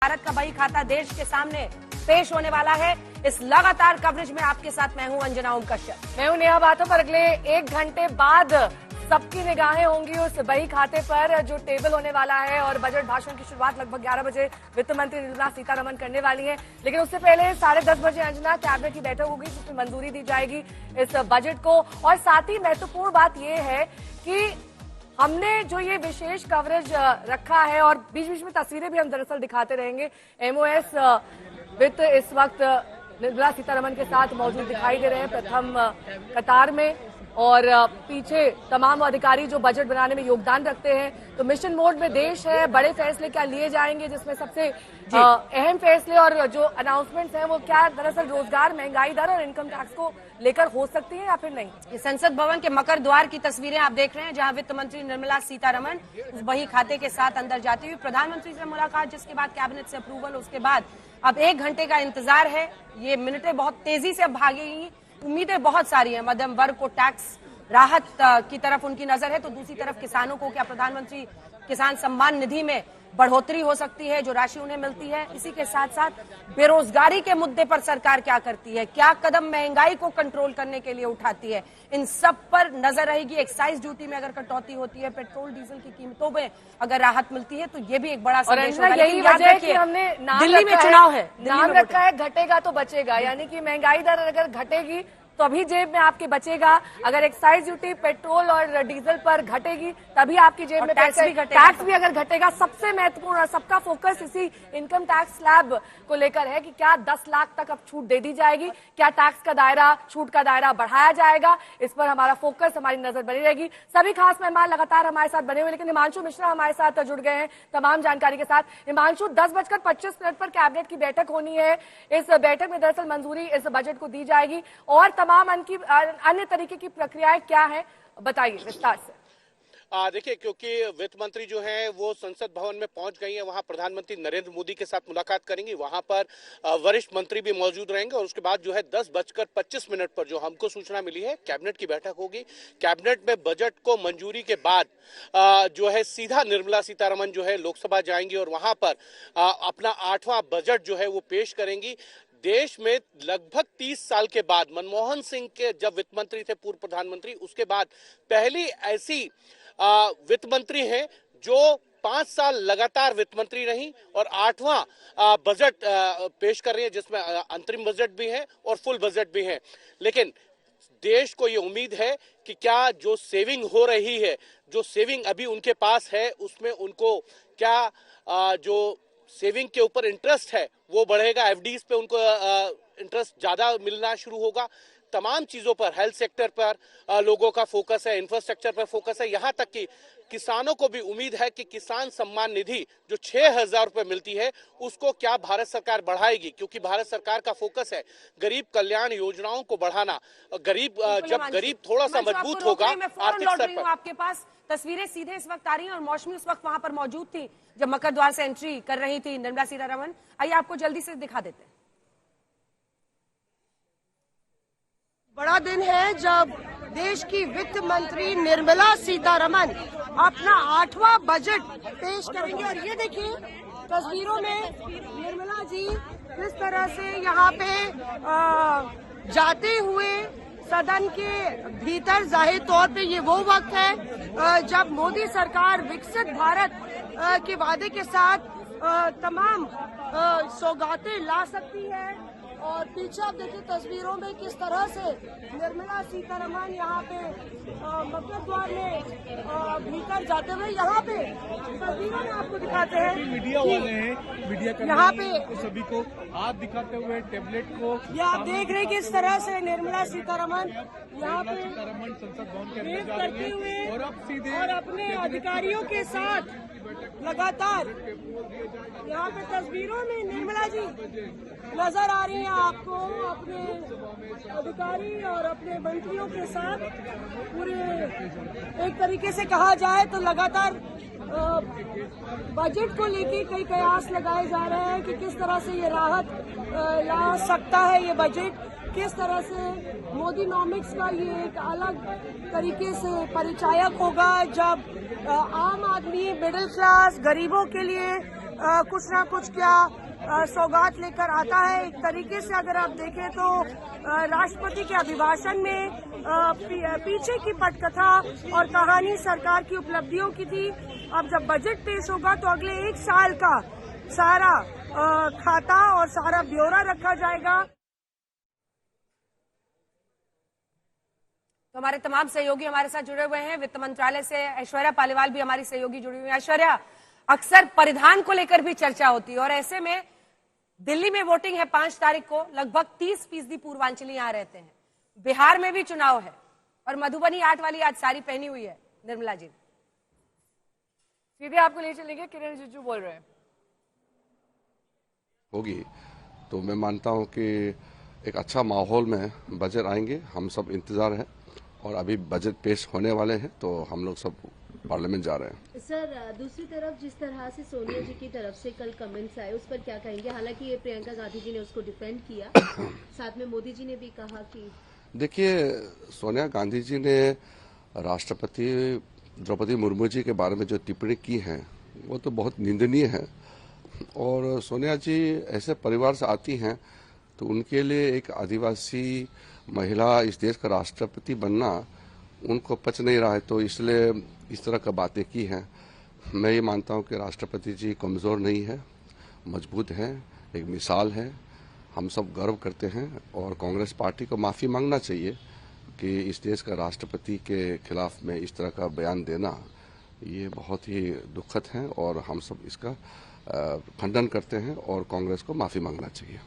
भारत का बही खाता देश के सामने पेश होने वाला है। इस लगातार कवरेज में आपके साथ मैं हूं अंजना ओम कश्यप। मैं हूं नेहा बातों पर। अगले 1 घंटे बाद सबकी निगाहें होंगी उस बही खाते पर जो टेबल होने वाला है और बजट भाषण की शुरुआत लगभग 11 बजे वित्त मंत्री निर्मला सीतारमण करने वाली है। लेकिन उससे पहले 10:30 बजे अंजना कैबिनेट की बैठक होगी जिसमें मंजूरी दी जाएगी इस बजट को। और साथ ही महत्वपूर्ण बात यह है कि हमने जो ये विशेष कवरेज रखा है और बीच बीच में तस्वीरें भी हम दरअसल दिखाते रहेंगे। एमओएस वित्त इस वक्त निर्मला सीतारमण के साथ मौजूद दिखाई दे रहे हैं प्रथम कतार में, और पीछे तमाम अधिकारी जो बजट बनाने में योगदान रखते हैं। तो मिशन मोड में देश है, बड़े फैसले क्या लिए जाएंगे जिसमें सबसे अहम फैसले और जो अनाउंसमेंट्स हैं वो क्या दरअसल रोजगार, महंगाई दर और इनकम टैक्स को लेकर हो सकती है या फिर नहीं। संसद भवन के मकर द्वार की तस्वीरें आप देख रहे हैं जहां वित्त मंत्री निर्मला सीतारमण उस बही खाते के साथ अंदर जाती हुई प्रधानमंत्री से मुलाकात, जिसके बाद कैबिनेट से अप्रूवल, उसके बाद अब 1 घंटे का इंतजार है। ये मिनटें बहुत तेजी से अब भागेंगी। उम्मीदें बहुत सारी हैं। मध्यम वर्ग को टैक्स राहत की तरफ उनकी नजर है, तो दूसरी तरफ किसानों को क्या प्रधानमंत्री किसान सम्मान निधि में बढ़ोतरी हो सकती है जो राशि उन्हें मिलती है। इसी के साथ साथ बेरोजगारी के मुद्दे पर सरकार क्या करती है, क्या कदम महंगाई को कंट्रोल करने के लिए उठाती है, इन सब पर नजर रहेगी। एक्साइज ड्यूटी में अगर कटौती होती है, पेट्रोल डीजल की कीमतों में अगर राहत मिलती है, तो ये भी एक बड़ा संदेश होगा। यही वजह है कि हमने दिल्ली में चुनाव है, नाम रखा है घटेगा तो बचेगा, यानी कि महंगाई दर अगर घटेगी तो अभी जेब में आपके बचेगा। अगर एक्साइज ड्यूटी पेट्रोल और डीजल पर घटेगी तभी आपकी जेब में टैक्स भी अगर घटेगा। सबसे महत्वपूर्ण और सबका फोकस इसी इनकम टैक्स स्लैब को लेकर है कि क्या 10 लाख तक अब छूट दे दी जाएगी, क्या टैक्स का दायरा, छूट का दायरा बढ़ाया जाएगा। इस पर हमारा फोकस, हमारी नजर बनी रहेगी। सभी खास मेहमान लगातार हमारे साथ बने हुए, लेकिन हिमांशु मिश्रा हमारे साथ जुड़ गए हैं तमाम जानकारी के साथ। हिमांशु, 10:25 पर कैबिनेट की बैठक होनी है। इस बैठक में दरअसल मंजूरी इस बजट को दी जाएगी और तमाम अन्य तरीके की प्रक्रियाएं क्या है, बताइए विस्तार से। देखिए, क्योंकि वित्त मंत्री जो हैं वो संसद भवन में पहुंच गई हैं, वहां प्रधानमंत्री नरेंद्र मोदी के साथ मुलाकात करेंगी। वहां पर वरिष्ठ मंत्री भी मौजूद रहेंगे और उसके बाद जो है 10:25 पर जो हमको सूचना मिली है कैबिनेट की बैठक होगी। कैबिनेट में बजट को मंजूरी के बाद जो है सीधा निर्मला सीतारमण जो है लोकसभा जाएंगी और वहां पर अपना 8वां बजट जो है वो पेश करेंगी। देश में लगभग 30 साल के बाद, मनमोहन सिंह के जब वित्त मंत्री थे पूर्व प्रधानमंत्री, उसके बाद पहली ऐसी वित्त मंत्री हैं जो 5 साल लगातार वित्त मंत्री रही और 8वां बजट पेश कर रही है, जिसमें अंतरिम बजट भी है और फुल बजट भी है। लेकिन देश को ये उम्मीद है कि क्या जो सेविंग हो रही है, जो सेविंग अभी उनके पास है, उसमें उनको क्या जो सेविंग के ऊपर इंटरेस्ट है वो बढ़ेगा, एफडीज पे उनको इंटरेस्ट ज्यादा मिलना शुरू होगा। तमाम चीजों पर, हेल्थ सेक्टर पर लोगों का फोकस है, इंफ्रास्ट्रक्चर पर फोकस है। यहाँ तक कि किसानों को भी उम्मीद है कि किसान सम्मान निधि जो 6,000 रुपए मिलती है उसको क्या भारत सरकार बढ़ाएगी, क्योंकि भारत सरकार का फोकस है गरीब कल्याण योजनाओं को बढ़ाना। जब गरीब थोड़ा सा मजबूत होगा आर्थिक स्तर पर। आपके पास तस्वीरें सीधे इस वक्त आ रही हैं और मौसमी उस वक्त वहां पर मौजूद थी जब मकर द्वार से एंट्री कर रही थी निर्मला सीतारमण। आइए आपको जल्दी से दिखा देते हैं। बड़ा दिन है जब देश की वित्त मंत्री निर्मला सीतारमण अपना 8वां बजट पेश करेंगे और ये देखिए तस्वीरों में निर्मला जी किस तरह से यहाँ पे जाते हुए सदन के भीतर। जाहिर तौर पे ये वो वक्त है जब मोदी सरकार विकसित भारत के वादे के साथ तमाम सौगातें ला सकती है। और पीछे आप देखिए तस्वीरों में किस तरह से निर्मला सीतारमण यहाँ पे मकर द्वार में भीतर जाते हुए, यहाँ पे तस्वीरों में आपको दिखाते हैं मीडिया वाले हैं, मीडिया यहाँ पे तो सभी को हाथ दिखाते हुए टेबलेट को ये आप देख रहे हैं किस तरह से निर्मला सीतारमण यहाँ पे संसद भवन के प्रेस अंदर करते हुए और अब सीधे और अपने अधिकारियों के साथ लगातार यहाँ पे तस्वीरों में निर्मला जी नजर आ रही हैं आपको अपने अधिकारी और अपने मंत्रियों के साथ। पूरे एक तरीके से कहा जाए तो लगातार बजट को लेके कई कयास लगाए जा रहे हैं कि किस तरह से ये राहत ला सकता है ये बजट, किस तरह से मोदीनॉमिक्स का ये एक अलग तरीके से परिचायक होगा जब आम आदमी, मिडिल क्लास, गरीबों के लिए कुछ ना कुछ क्या सौगात लेकर आता है। एक तरीके से अगर आप देखें तो राष्ट्रपति के अभिभाषण में पीछे की पटकथा और कहानी सरकार की उपलब्धियों की थी। अब जब बजट पेश होगा तो अगले 1 साल का सारा खाता और सारा ब्यौरा रखा जाएगा। तो हमारे तमाम सहयोगी हमारे साथ जुड़े हुए हैं। वित्त मंत्रालय से ऐश्वर्या पालीवाल भी हमारी सहयोगी जुड़ी हुई है। ऐश्वर्या, अक्सर परिधान को लेकर भी चर्चा होती है और ऐसे में दिल्ली में वोटिंग है 5 तारीख को, लगभग 30% पूर्वांचली यहाँ रहते हैं। बिहार में भी चुनाव है और मधुबनी 8 वाली आज साड़ी पहनी हुई है निर्मला जी। सीधे आपको ले चलेंगे, किरण रिजिजू बोल रहे हैं। होगी तो मैं मानता हूं कि एक अच्छा माहौल में बजट आएंगे। हम सब इंतजार है और अभी बजट पेश होने वाले हैं तो हम लोग सब पार्लियामेंट जा रहे हैं। सर, दूसरी तरफ जिस तरह से सोनिया जी की तरफ से कल कमेंट्स आए उस पर क्या कहेंगे? हालांकि ये प्रियंका गांधी जी ने उसको डिफेंड किया, साथ में मोदी जी ने भी कहा कि देखिए, सोनिया गांधी जी ने राष्ट्रपति द्रौपदी मुर्मू जी के बारे में जो टिप्पणी की है वो तो बहुत निंदनीय है। और सोनिया जी ऐसे परिवार से आती हैं तो उनके लिए एक आदिवासी महिला इस देश का राष्ट्रपति बनना उनको पच नहीं रहा है, तो इसलिए इस तरह का बातें की हैं। मैं ये मानता हूँ कि राष्ट्रपति जी कमज़ोर नहीं है, मजबूत है, एक मिसाल है। हम सब गर्व करते हैं और कांग्रेस पार्टी को माफ़ी मांगना चाहिए कि इस देश का राष्ट्रपति के खिलाफ में इस तरह का बयान देना ये बहुत ही दुखद है और हम सब इसका खंडन करते हैं और कांग्रेस को माफ़ी मांगना चाहिए।